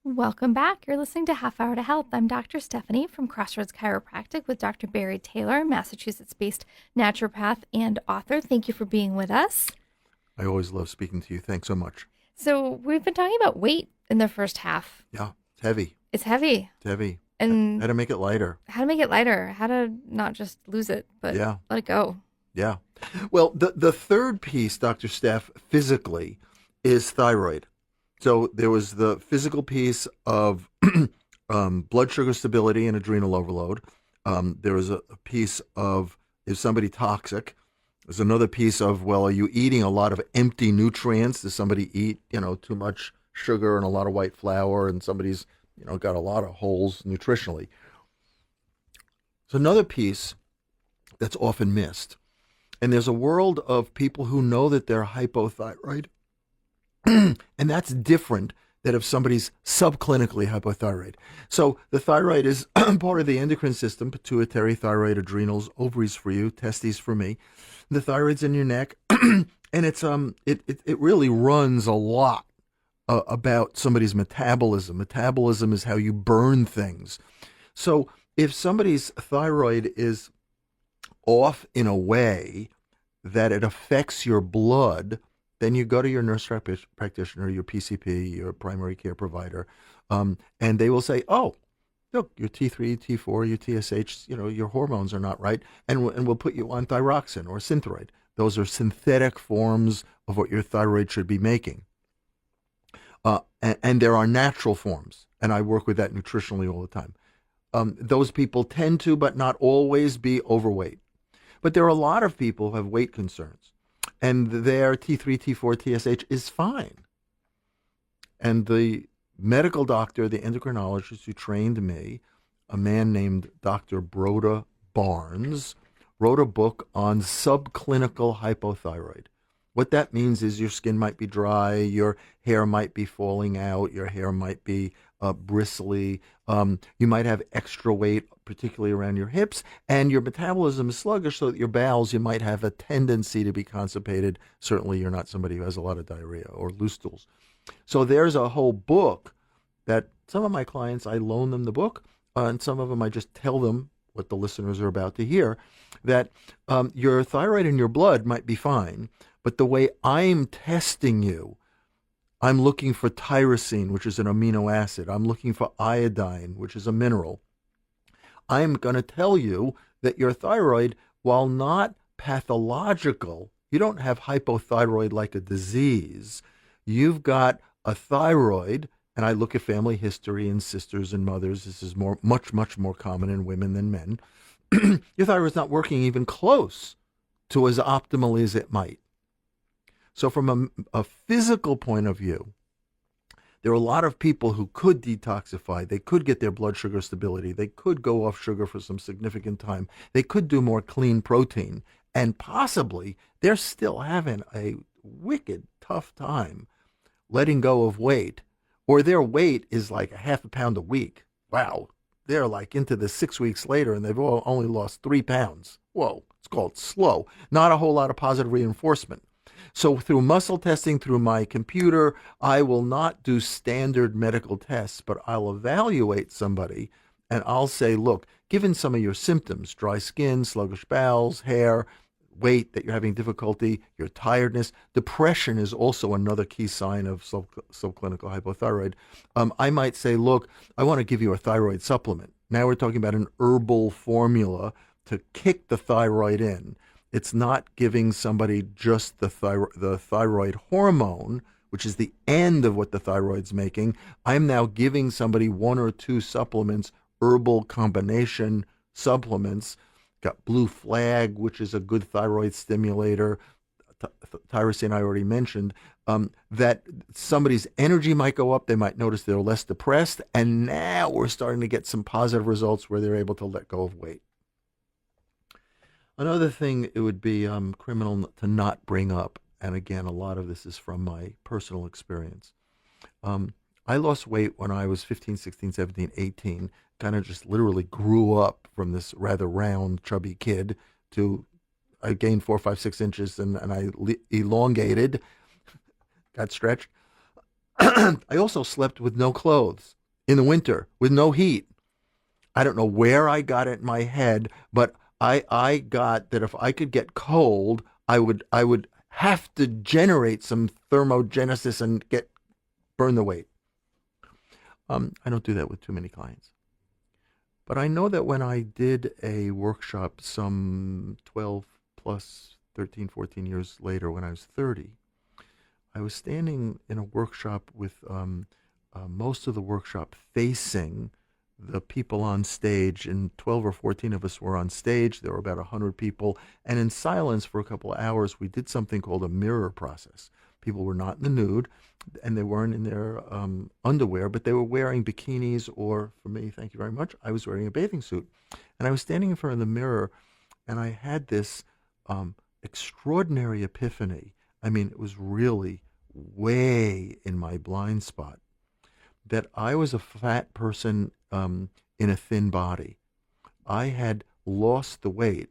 Welcome back. You're listening to Half Hour to Health. I'm Dr. Stephanie from Crossroads Chiropractic with Dr. Barry Taylor, Massachusetts-based naturopath and author. Thank you for being with us. I always love speaking to you. Thanks so much. So we've been talking about weight in the first half. Yeah, it's heavy. It's heavy. It's heavy. And how to make it lighter. How to make it lighter. How to not just lose it, but let it go. Yeah. Well, the third piece, Dr. Steph, physically, is thyroid. So there was the physical piece of blood sugar stability and adrenal overload. There was a piece of, is somebody toxic? There's another piece of, well, are you eating a lot of empty nutrients? Does somebody eat, too much sugar and a lot of white flour, and somebody's, got a lot of holes nutritionally? There's another piece that's often missed. And there's a world of people who know that they're hypothyroid. And that's different than if somebody's subclinically hypothyroid. So the thyroid is part of the endocrine system: pituitary, thyroid, adrenals, ovaries for you, testes for me. The thyroid's in your neck, and it really runs a lot about somebody's metabolism. Metabolism is how you burn things. So if somebody's thyroid is off in a way that it affects your blood, then you go to your nurse practitioner, your PCP, your primary care provider, and they will say, oh, look, your T3, T4, your TSH, your hormones are not right, and we'll put you on thyroxine or Synthroid. Those are synthetic forms of what your thyroid should be making. And there are natural forms, and I work with that nutritionally all the time. Those people tend to, but not always, be overweight. But there are a lot of people who have weight concerns, and their T3, T4, TSH is fine. And the medical doctor, the endocrinologist who trained me, a man named Dr. Broda Barnes, wrote a book on subclinical hypothyroid. What that means is your skin might be dry, your hair might be falling out, your hair might be bristly, you might have extra weight, particularly around your hips, and your metabolism is sluggish, so that your bowels, you might have a tendency to be constipated. Certainly you're not somebody who has a lot of diarrhea or loose stools. So there's a whole book that some of my clients, I loan them the book, and some of them I just tell them what the listeners are about to hear, that your thyroid in your blood might be fine, but the way I'm testing you, I'm looking for tyrosine, which is an amino acid. I'm looking for iodine, which is a mineral. I'm going to tell you that your thyroid, while not pathological, you don't have hypothyroid like a disease. You've got a thyroid, and I look at family history in sisters and mothers. This is much more common in women than men. Your thyroid's not working even close to as optimally as it might. So from a physical point of view, there are a lot of people who could detoxify. They could get their blood sugar stability. They could go off sugar for some significant time. They could do more clean protein. And possibly they're still having a wicked tough time letting go of weight, or their weight is like a half a pound a week. Wow. They're like into the 6 weeks later and they've only lost 3 pounds. Whoa. It's called slow. Not a whole lot of positive reinforcement. So through muscle testing, through my computer, I will not do standard medical tests, but I'll evaluate somebody and I'll say, look, given some of your symptoms, dry skin, sluggish bowels, hair, weight that you're having difficulty, your tiredness, depression is also another key sign of subclinical hypothyroid. I might say, look, I want to give you a thyroid supplement. Now we're talking about an herbal formula to kick the thyroid in. It's not giving somebody just the thyroid hormone, which is the end of what the thyroid's making. I'm now giving somebody 1 or 2 supplements, herbal combination supplements. Got Blue Flag, which is a good thyroid stimulator. Tyrosine I already mentioned. That somebody's energy might go up. They might notice they're less depressed. And now we're starting to get some positive results where they're able to let go of weight. Another thing it would be criminal to not bring up, and again, a lot of this is from my personal experience. I lost weight when I was 15, 16, 17, 18, kind of just literally grew up from this rather round, chubby kid to I gained 4, 5, 6 inches and I elongated, got stretched. I also slept with no clothes in the winter with no heat. I don't know where I got it in my head, but I got that if I could get cold, I would have to generate some thermogenesis and get burn the weight. I don't do that with too many clients. But I know that when I did a workshop some 12 plus 13, 14 years later when I was 30, I was standing in a workshop with most of the workshop facing the people on stage, and 12 or 14 of us were on stage. There were about 100 people, and in silence for a couple of hours, we did something called a mirror process. People were not in the nude, and they weren't in their underwear, but they were wearing bikinis, or for me, thank you very much, I was wearing a bathing suit. And I was standing in front of the mirror, and I had this extraordinary epiphany. I mean, it was really way in my blind spot that I was a fat person in a thin body. I had lost the weight.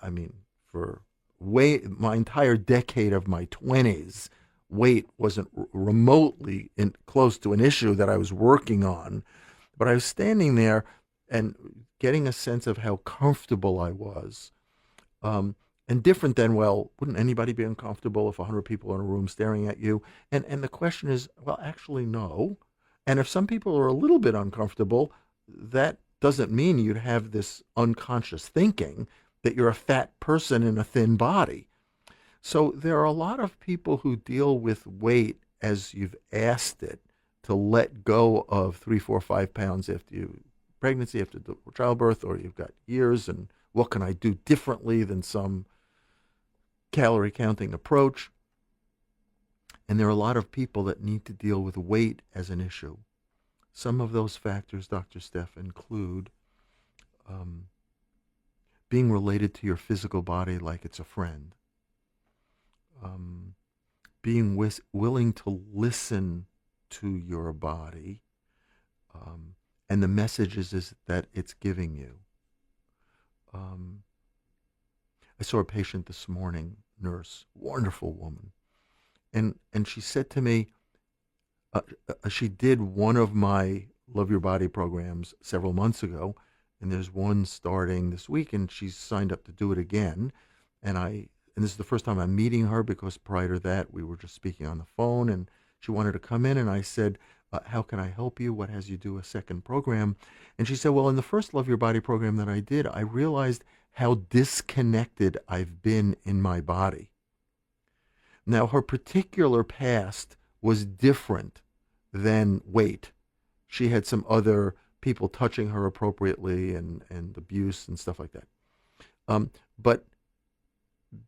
I mean, for my entire decade of my 20s, weight wasn't remotely close to an issue that I was working on. But I was standing there and getting a sense of how comfortable I was. And different than, well, wouldn't anybody be uncomfortable if 100 people in a room staring at you? And the question is, well, actually, no. And if some people are a little bit uncomfortable, that doesn't mean you'd have this unconscious thinking that you're a fat person in a thin body. So there are a lot of people who deal with weight as you've asked it to let go of 3, 4, 5 pounds after pregnancy, after childbirth, or you've got years, and what can I do differently than some calorie counting approach? And there are a lot of people that need to deal with weight as an issue. Some of those factors, Dr. Steph, include being related to your physical body like it's a friend, being willing to listen to your body and the messages that it's giving you. I saw a patient this morning, nurse, wonderful woman, and she said to me, she did one of my Love Your Body programs several months ago, and there's one starting this week, and she's signed up to do it again. And this is the first time I'm meeting her, because prior to that we were just speaking on the phone, and she wanted to come in, and I said, how can I help you? What has you do a second program? And she said, well, in the first Love Your Body program that I did, I realized how disconnected I've been in my body. Now, her particular past was different than weight. She had some other people touching her appropriately and abuse and stuff like that. But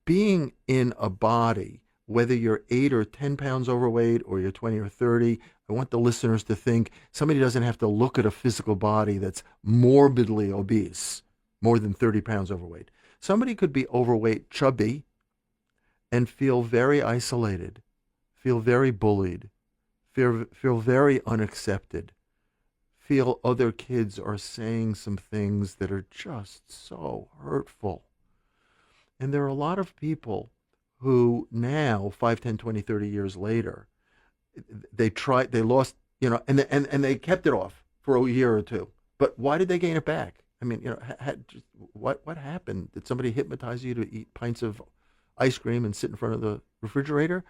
being in a body, whether you're 8 or 10 pounds overweight or you're 20 or 30, I want the listeners to think somebody doesn't have to look at a physical body that's morbidly obese, more than 30 pounds overweight. Somebody could be overweight, chubby, and feel very isolated, feel very bullied, feel very unaccepted, feel other kids are saying some things that are just so hurtful. And there are a lot of people who now, 5, 10, 20, 30 years later, they lost, and they kept it off for a year or two. But why did they gain it back? I mean, what happened? Did somebody hypnotize you to eat pints of ice cream and sit in front of the refrigerator?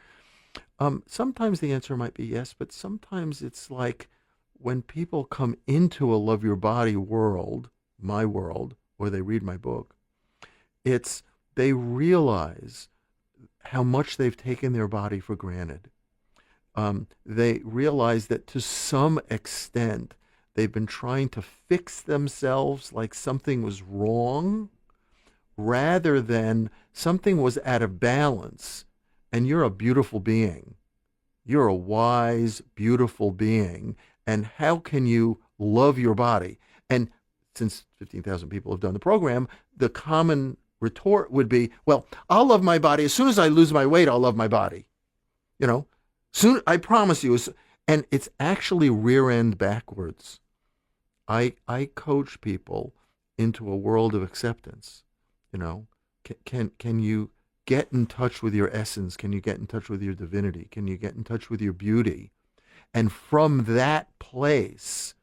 Sometimes the answer might be yes, but sometimes it's like when people come into a Love Your Body world, my world, or they read my book, they realize how much they've taken their body for granted. They realize that to some extent they've been trying to fix themselves like something was wrong, rather than something was out of balance. And you're a beautiful being. You're a wise, beautiful being. And how can you love your body? And since 15,000 people have done the program, the common retort would be, well, I'll love my body. As soon as I lose my weight, I'll love my body. Soon, I promise you. And it's actually rear end backwards. I coach people into a world of acceptance. Can you get in touch with your essence? Can you get in touch with your divinity? Can you get in touch with your beauty? And from that place,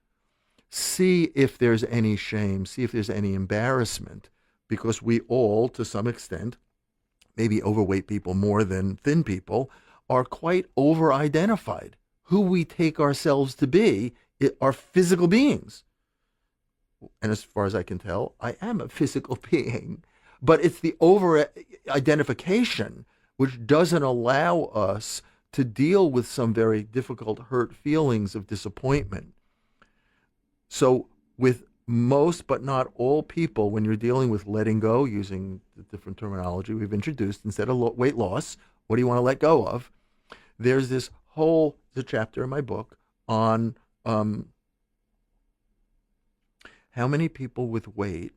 see if there's any shame, see if there's any embarrassment, because we all, to some extent, maybe overweight people more than thin people, are quite over-identified. Who we take ourselves to be are physical beings. And as far as I can tell, I am a physical being. But it's the over-identification which doesn't allow us to deal with some very difficult, hurt feelings of disappointment. So with most but not all people, when you're dealing with letting go, using the different terminology we've introduced, instead of weight loss, what do you want to let go of? There's this whole chapter in my book on how many people with weight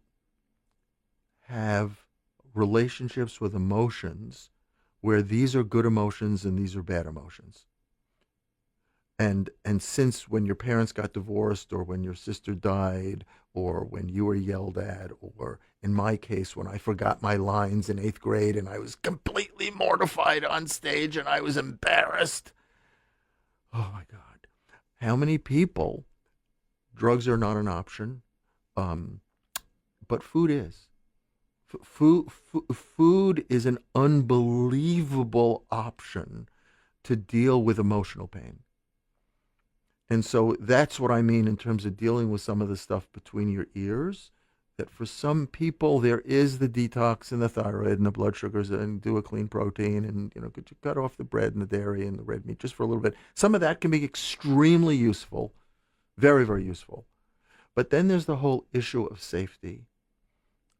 have relationships with emotions where these are good emotions and these are bad emotions. And since when your parents got divorced, or when your sister died, or when you were yelled at, or in my case, when I forgot my lines in 8th grade and I was completely mortified on stage and I was embarrassed. Oh my God. How many people, drugs are not an option, but food is. Food is an unbelievable option to deal with emotional pain. And so that's what I mean in terms of dealing with some of the stuff between your ears, that for some people there is the detox and the thyroid and the blood sugars and do a clean protein and, could you cut off the bread and the dairy and the red meat just for a little bit. Some of that can be extremely useful, very, very useful. But then there's the whole issue of safety.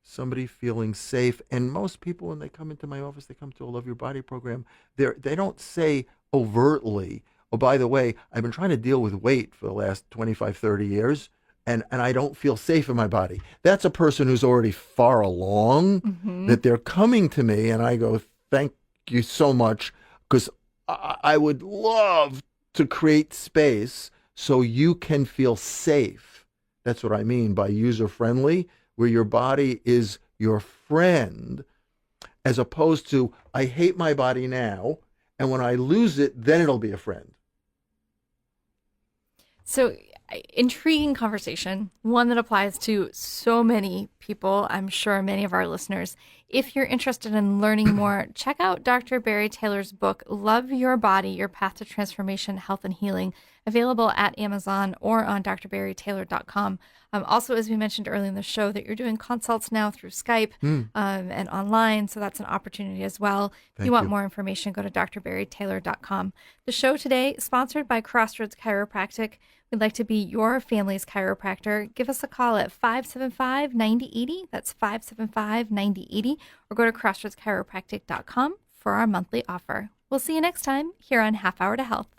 Somebody feeling safe. And most people, when they come into my office, they come to a Love Your Body program, they don't say overtly, oh, by the way, I've been trying to deal with weight for the last 25, 30 years, and I don't feel safe in my body. That's a person who's already far along, that they're coming to me, and I go, thank you so much, because I would love to create space so you can feel safe. That's what I mean by user-friendly, where your body is your friend, as opposed to, I hate my body now, and when I lose it, then it'll be a friend. So, intriguing conversation, one that applies to so many people, I'm sure many of our listeners. If you're interested in learning more, check out Dr. Barry Taylor's book, Love Your Body, Your Path to Transformation, Health, and Healing, available at Amazon or on drbarrytaylor.com. Also, as we mentioned earlier in the show, that you're doing consults now through Skype and online, so that's an opportunity as well. If you want more information, go to drbarrytaylor.com. The show today is sponsored by Crossroads Chiropractic. We'd like to be your family's chiropractor. Give us a call at 575-9080. That's 575-9080. Or go to crossroadschiropractic.com for our monthly offer. We'll see you next time here on Half Hour to Health.